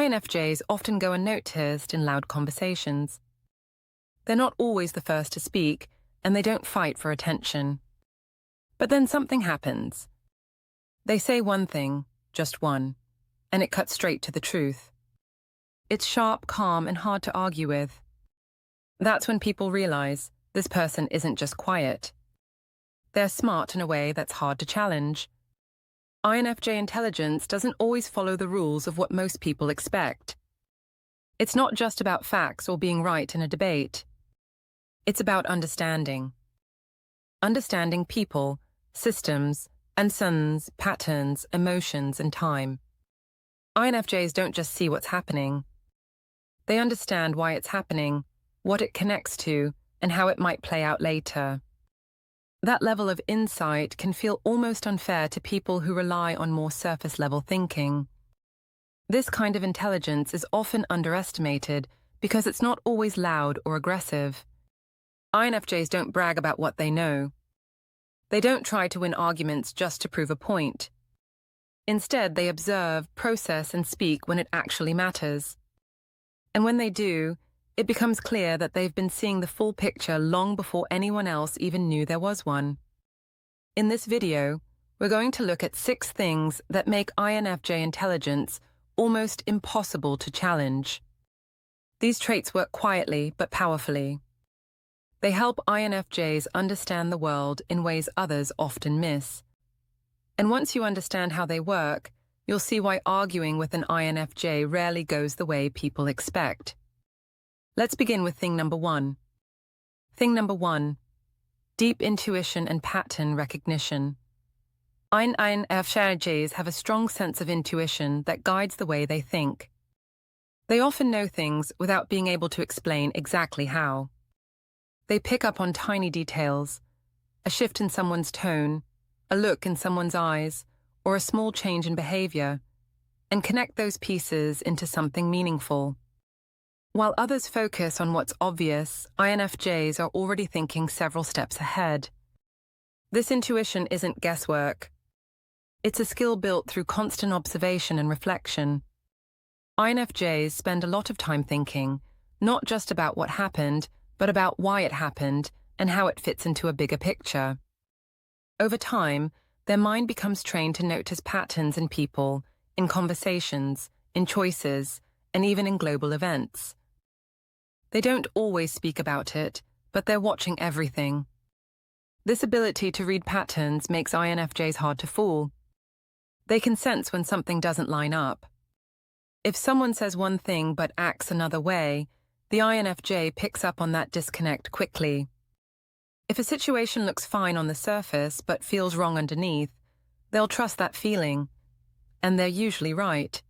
INFJs often go unnoticed in loud conversations. They're not always the first to speak, and they don't fight for attention. But then something happens. They say one thing, just one, and it cuts straight to the truth. It's sharp, calm, and hard to argue with. That's when people realize this person isn't just quiet. They're smart in a way that's hard to challenge. INFJ intelligence doesn't always follow the rules of what most people expect. It's not just about facts or being right in a debate. It's about understanding. Understanding people, systems, and patterns, emotions, and time. INFJs don't just see what's happening. They understand why it's happening, what it connects to, and how it might play out later. That level of insight can feel almost unfair to people who rely on more surface-level thinking. This kind of intelligence is often underestimated because it's not always loud or aggressive. INFJs don't brag about what they know. They don't try to win arguments just to prove a point. Instead, they observe, process, and speak when it actually matters. And when they do, it becomes clear that they've been seeing the full picture long before anyone else even knew there was one. In this video, we're going to look at 6 things that make INFJ intelligence almost impossible to challenge. These traits work quietly but powerfully. They help INFJs understand the world in ways others often miss. And once you understand how they work, you'll see why arguing with an INFJ rarely goes the way people expect. Let's begin with thing number 1. Thing number 1. Deep intuition and pattern recognition. INFJs have a strong sense of intuition that guides the way they think. They often know things without being able to explain exactly how. They pick up on tiny details, a shift in someone's tone, a look in someone's eyes, or a small change in behavior, and connect those pieces into something meaningful. While others focus on what's obvious, INFJs are already thinking several steps ahead. This intuition isn't guesswork. It's a skill built through constant observation and reflection. INFJs spend a lot of time thinking, not just about what happened, but about why it happened and how it fits into a bigger picture. Over time, their mind becomes trained to notice patterns in people, in conversations, in choices, and even in global events. They don't always speak about it, but they're watching everything. This ability to read patterns makes INFJs hard to fool. They can sense when something doesn't line up. If someone says one thing but acts another way, the INFJ picks up on that disconnect quickly. If a situation looks fine on the surface but feels wrong underneath, they'll trust that feeling, and they're usually right.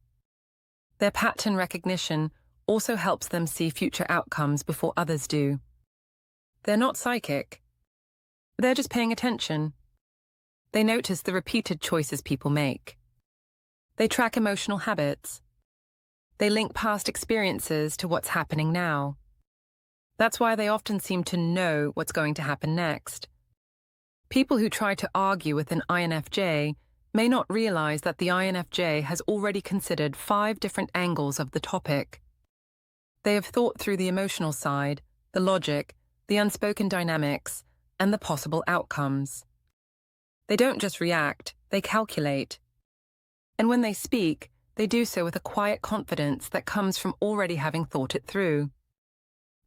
Their pattern recognition also helps them see future outcomes before others do. They're not psychic. They're just paying attention. They notice the repeated choices people make. They track emotional habits. They link past experiences to what's happening now. That's why they often seem to know what's going to happen next. People who try to argue with an INFJ may not realize that the INFJ has already considered 5 different angles of the topic. They have thought through the emotional side, the logic, the unspoken dynamics, and the possible outcomes. They don't just react, they calculate. And when they speak, they do so with a quiet confidence that comes from already having thought it through.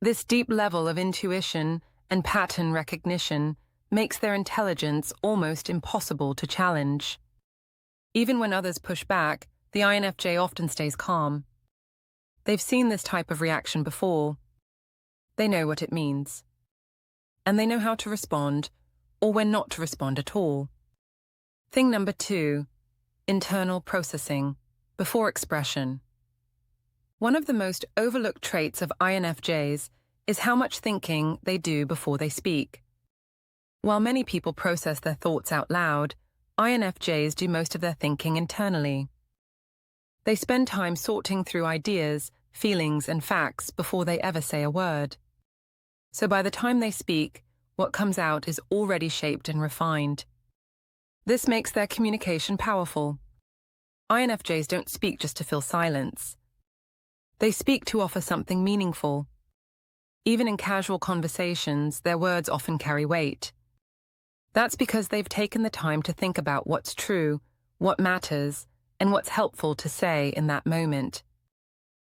This deep level of intuition and pattern recognition makes their intelligence almost impossible to challenge. Even when others push back, the INFJ often stays calm. They've seen this type of reaction before. They know what it means. And they know how to respond, or when not to respond at all. Thing number 2, internal processing, before expression. One of the most overlooked traits of INFJs is how much thinking they do before they speak. While many people process their thoughts out loud, INFJs do most of their thinking internally. They spend time sorting through ideas, feelings, and facts before they ever say a word. So by the time they speak, what comes out is already shaped and refined. This makes their communication powerful. INFJs don't speak just to fill silence. They speak to offer something meaningful. Even in casual conversations, their words often carry weight. That's because they've taken the time to think about what's true, what matters, and what's helpful to say in that moment.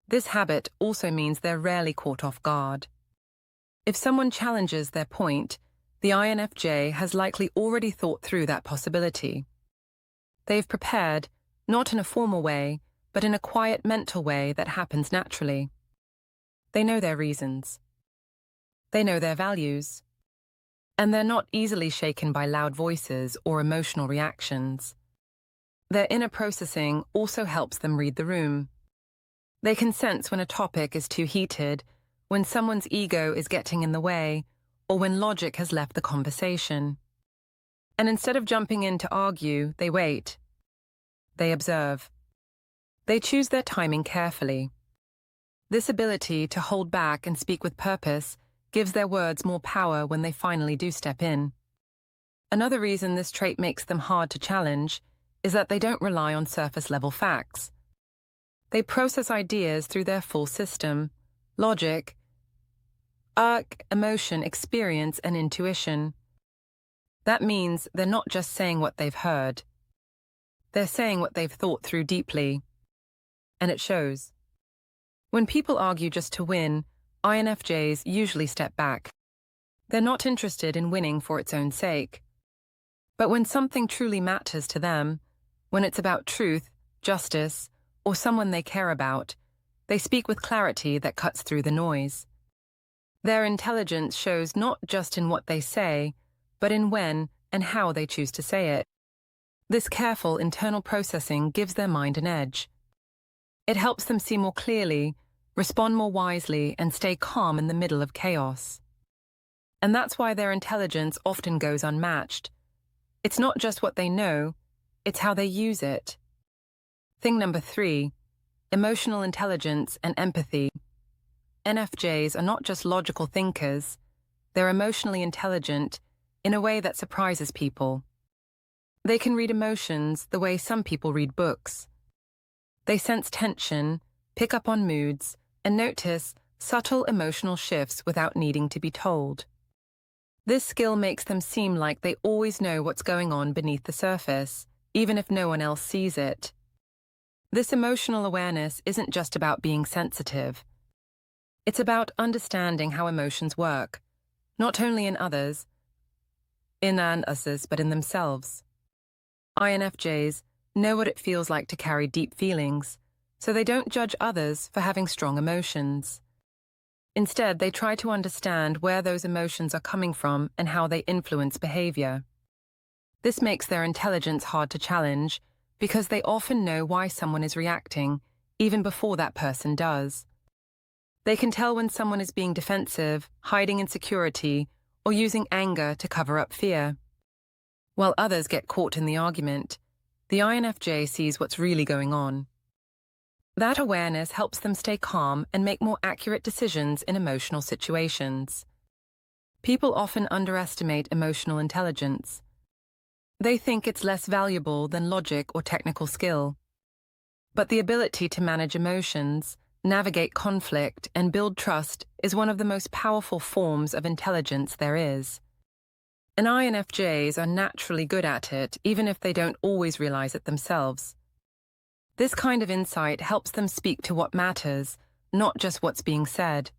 This habit also means they're rarely caught off guard. If someone challenges their point, the INFJ has likely already thought through that possibility. They've prepared, not in a formal way, but in a quiet mental way that happens naturally. They know their reasons. They know their values. And they're not easily shaken by loud voices or emotional reactions. Their inner processing also helps them read the room. They can sense when a topic is too heated, when someone's ego is getting in the way, or when logic has left the conversation. And instead of jumping in to argue, they wait. They observe. They choose their timing carefully. This ability to hold back and speak with purpose gives their words more power when they finally do step in. Another reason this trait makes them hard to challenge is that they don't rely on surface-level facts. They process ideas through their full system: logic, emotion, experience, and intuition. That means they're not just saying what they've heard. They're saying what they've thought through deeply. And it shows. When people argue just to win, INFJs usually step back. They're not interested in winning for its own sake. But when something truly matters to them, when it's about truth, justice, or someone they care about, they speak with clarity that cuts through the noise. Their intelligence shows not just in what they say, but in when and how they choose to say it. This careful internal processing gives their mind an edge. It helps them see more clearly, respond more wisely, and stay calm in the middle of chaos. And that's why their intelligence often goes unmatched. It's not just what they know, it's how they use it. Thing number 3, emotional intelligence and empathy. INFJs are not just logical thinkers, they're emotionally intelligent in a way that surprises people. They can read emotions the way some people read books. They sense tension, pick up on moods, and notice subtle emotional shifts without needing to be told. This skill makes them seem like they always know what's going on beneath the surface, even if no one else sees it. This emotional awareness isn't just about being sensitive. It's about understanding how emotions work, not only in others, but in themselves. INFJs know what it feels like to carry deep feelings, so they don't judge others for having strong emotions. Instead, they try to understand where those emotions are coming from and how they influence behavior. This makes their intelligence hard to challenge because they often know why someone is reacting, even before that person does. They can tell when someone is being defensive, hiding insecurity, or using anger to cover up fear. While others get caught in the argument, the INFJ sees what's really going on. That awareness helps them stay calm and make more accurate decisions in emotional situations. People often underestimate emotional intelligence. They think it's less valuable than logic or technical skill. But the ability to manage emotions, navigate conflict, and build trust is one of the most powerful forms of intelligence there is. And INFJs are naturally good at it, even if they don't always realize it themselves. This kind of insight helps them speak to what matters, not just what's being said.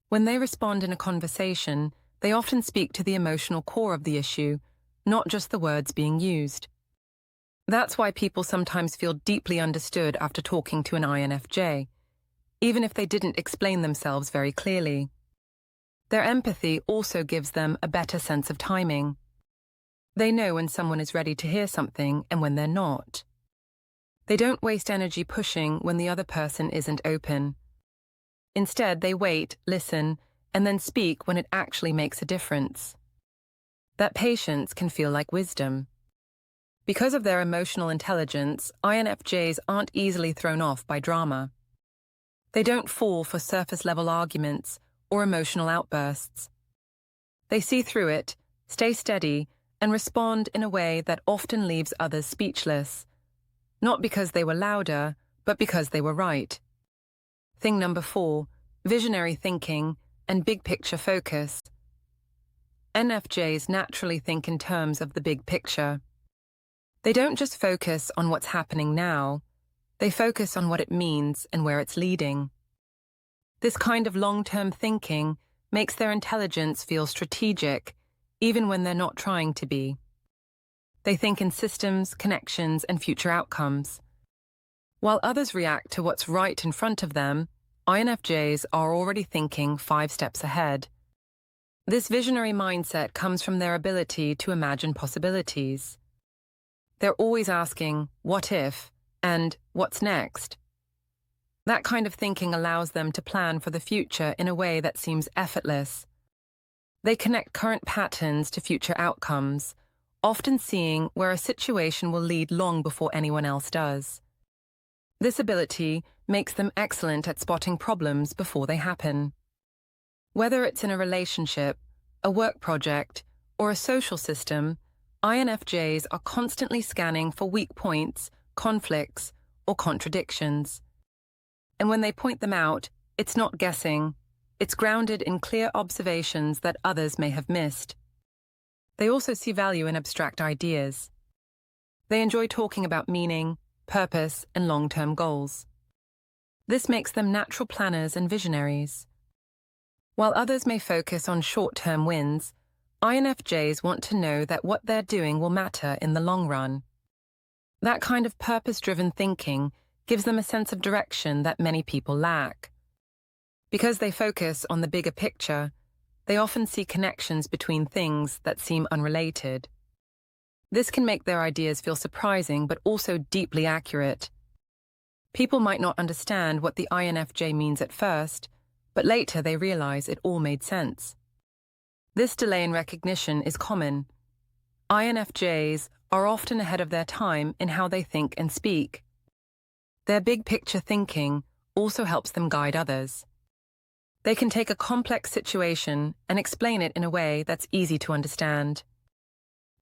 When they respond in a conversation, they often speak to the emotional core of the issue, not just the words being used. That's why people sometimes feel deeply understood after talking to an INFJ, even if they didn't explain themselves very clearly. Their empathy also gives them a better sense of timing. They know when someone is ready to hear something and when they're not. They don't waste energy pushing when the other person isn't open. Instead, they wait, listen, and then speak when it actually makes a difference. That patience can feel like wisdom. Because of their emotional intelligence, INFJs aren't easily thrown off by drama. They don't fall for surface-level arguments or emotional outbursts. They see through it, stay steady, and respond in a way that often leaves others speechless, not because they were louder, but because they were right. Thing number 4, visionary thinking and big picture focus. INFJs naturally think in terms of the big picture. They don't just focus on what's happening now, they focus on what it means and where it's leading. This kind of long-term thinking makes their intelligence feel strategic, even when they're not trying to be. They think in systems, connections, and future outcomes. While others react to what's right in front of them, INFJs are already thinking 5 steps ahead. This visionary mindset comes from their ability to imagine possibilities. They're always asking, what if, and what's next? That kind of thinking allows them to plan for the future in a way that seems effortless. They connect current patterns to future outcomes, often seeing where a situation will lead long before anyone else does. This ability makes them excellent at spotting problems before they happen. Whether it's in a relationship, a work project, or a social system, INFJs are constantly scanning for weak points, conflicts, or contradictions. And when they point them out, it's not guessing. It's grounded in clear observations that others may have missed. They also see value in abstract ideas. They enjoy talking about meaning, purpose, and long-term goals. This makes them natural planners and visionaries. While others may focus on short-term wins, INFJs want to know that what they're doing will matter in the long run. That kind of purpose-driven thinking gives them a sense of direction that many people lack. Because they focus on the bigger picture, they often see connections between things that seem unrelated. This can make their ideas feel surprising but also deeply accurate. People might not understand what the INFJ means at first, but later they realize it all made sense. This delay in recognition is common. INFJs are often ahead of their time in how they think and speak. Their big picture thinking also helps them guide others. They can take a complex situation and explain it in a way that's easy to understand.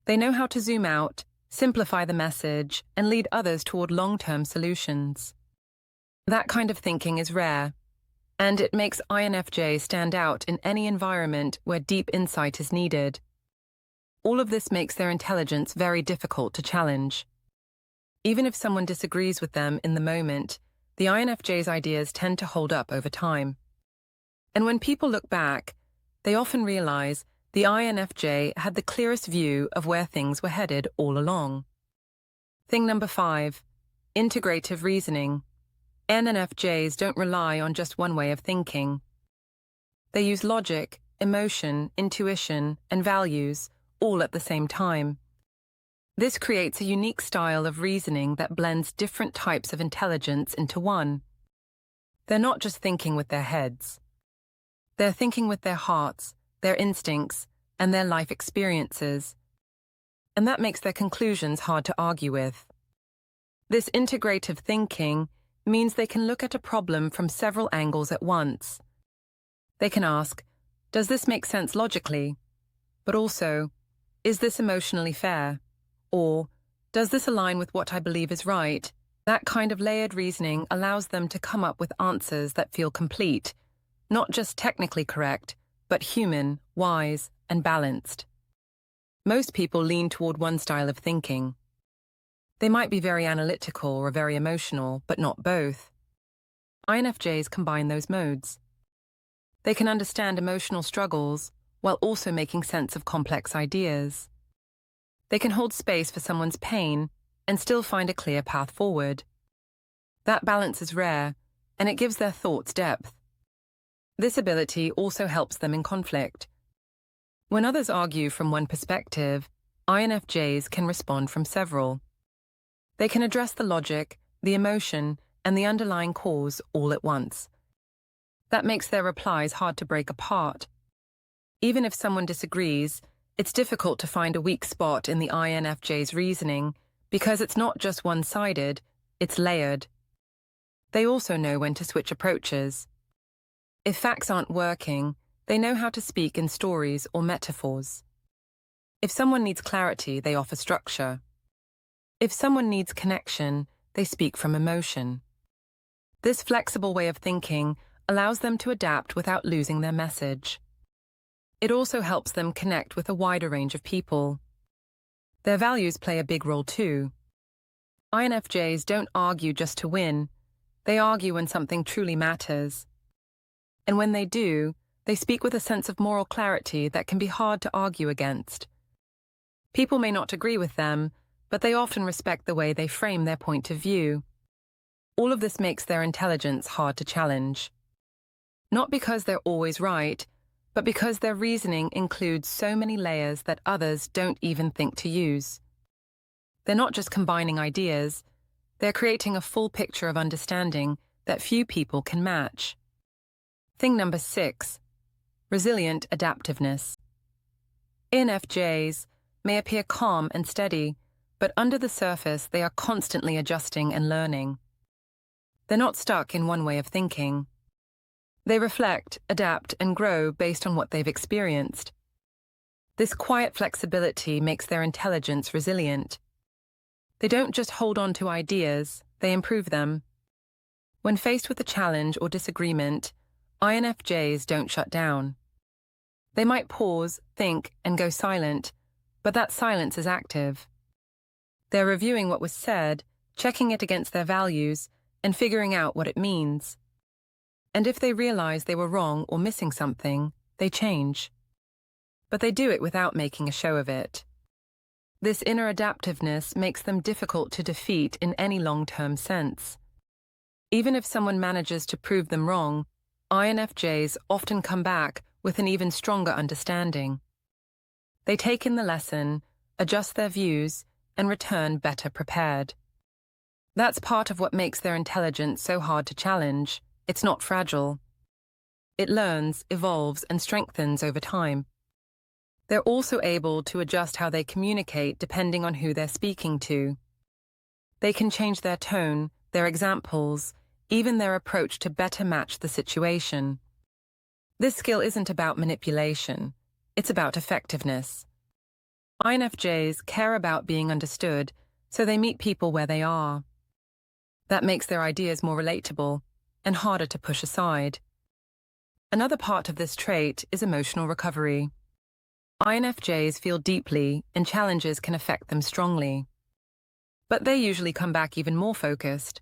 They know how to zoom out, simplify the message, and lead others toward long-term solutions. That kind of thinking is rare, and it makes INFJ stand out in any environment where deep insight is needed. All of this makes their intelligence very difficult to challenge. Even if someone disagrees with them in the moment, the INFJ's ideas tend to hold up over time. And when people look back, they often realize the INFJ had the clearest view of where things were headed all along. Thing number 5, integrative reasoning. INFJs don't rely on just one way of thinking. They use logic, emotion, intuition, and values all at the same time. This creates a unique style of reasoning that blends different types of intelligence into one. They're not just thinking with their heads. They're thinking with their hearts, their instincts, and their life experiences. And that makes their conclusions hard to argue with. This integrative thinking means they can look at a problem from several angles at once. They can ask, does this make sense logically? But also, is this emotionally fair? Or, does this align with what I believe is right? That kind of layered reasoning allows them to come up with answers that feel complete, not just technically correct, but human, wise, and balanced. Most people lean toward one style of thinking. They might be very analytical or very emotional, but not both. INFJs combine those modes. They can understand emotional struggles while also making sense of complex ideas. They can hold space for someone's pain and still find a clear path forward. That balance is rare, and it gives their thoughts depth. This ability also helps them in conflict. When others argue from one perspective, INFJs can respond from several. They can address the logic, the emotion, and the underlying cause all at once. That makes their replies hard to break apart. Even if someone disagrees, it's difficult to find a weak spot in the INFJ's reasoning because it's not just one-sided, it's layered. They also know when to switch approaches. If facts aren't working, they know how to speak in stories or metaphors. If someone needs clarity, they offer structure. If someone needs connection, they speak from emotion. This flexible way of thinking allows them to adapt without losing their message. It also helps them connect with a wider range of people. Their values play a big role too. INFJs don't argue just to win, they argue when something truly matters. And when they do, they speak with a sense of moral clarity that can be hard to argue against. People may not agree with them, but they often respect the way they frame their point of view. All of this makes their intelligence hard to challenge. Not because they're always right, but because their reasoning includes so many layers that others don't even think to use. They're not just combining ideas, they're creating a full picture of understanding that few people can match. Thing number 6, resilient adaptiveness. INFJs may appear calm and steady, but under the surface they are constantly adjusting and learning. They're not stuck in one way of thinking. They reflect, adapt, and grow based on what they've experienced. This quiet flexibility makes their intelligence resilient. They don't just hold on to ideas, they improve them. When faced with a challenge or disagreement, INFJs don't shut down. They might pause, think, and go silent, but that silence is active. They're reviewing what was said, checking it against their values, and figuring out what it means. And if they realize they were wrong or missing something, they change. But they do it without making a show of it. This inner adaptiveness makes them difficult to defeat in any long-term sense. Even if someone manages to prove them wrong, INFJs often come back with an even stronger understanding. They take in the lesson, adjust their views, and return better prepared. That's part of what makes their intelligence so hard to challenge. It's not fragile. It learns, evolves, and strengthens over time. They're also able to adjust how they communicate depending on who they're speaking to. They can change their tone, their examples, even their approach to better match the situation. This skill isn't about manipulation, it's about effectiveness. INFJs care about being understood, so they meet people where they are. That makes their ideas more relatable and harder to push aside. Another part of this trait is emotional recovery. INFJs feel deeply, and challenges can affect them strongly. But they usually come back even more focused.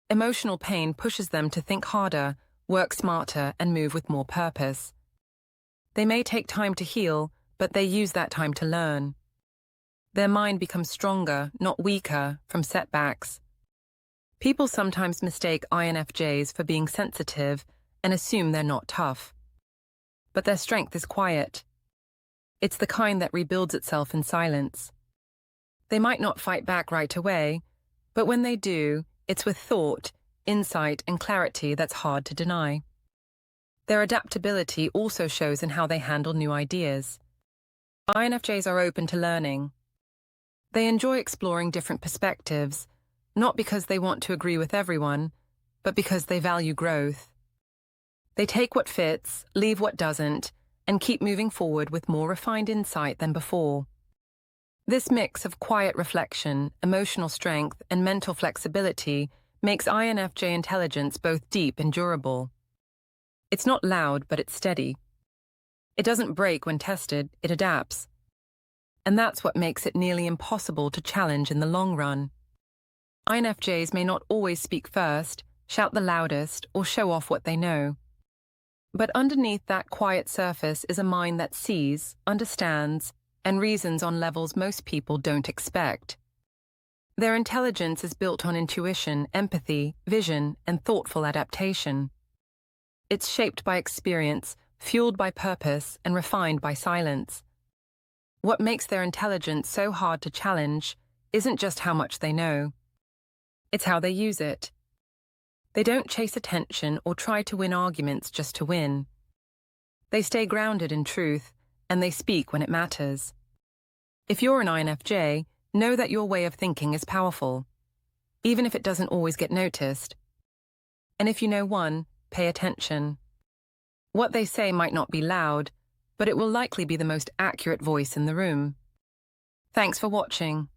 Emotional pain pushes them to think harder, work smarter, and move with more purpose. They may take time to heal, but they use that time to learn. Their mind becomes stronger, not weaker, from setbacks. People sometimes mistake INFJs for being sensitive and assume they're not tough. But their strength is quiet. It's the kind that rebuilds itself in silence. They might not fight back right away, but when they do, it's with thought, insight, and clarity that's hard to deny. Their adaptability also shows in how they handle new ideas. INFJs are open to learning. They enjoy exploring different perspectives, not because they want to agree with everyone, but because they value growth. They take what fits, leave what doesn't, and keep moving forward with more refined insight than before. This mix of quiet reflection, emotional strength, and mental flexibility makes INFJ intelligence both deep and durable. It's not loud, but it's steady. It doesn't break when tested, it adapts. And that's what makes it nearly impossible to challenge in the long run. INFJs may not always speak first, shout the loudest, or show off what they know. But underneath that quiet surface is a mind that sees, understands, and reasons on levels most people don't expect. Their intelligence is built on intuition, empathy, vision, and thoughtful adaptation. It's shaped by experience, fueled by purpose, and refined by silence. What makes their intelligence so hard to challenge isn't just how much they know. It's how they use it. They don't chase attention or try to win arguments just to win. They stay grounded in truth, and they speak when it matters. If you're an INFJ, know that your way of thinking is powerful, even if it doesn't always get noticed. And if you know one, pay attention. What they say might not be loud, but it will likely be the most accurate voice in the room. Thanks for watching.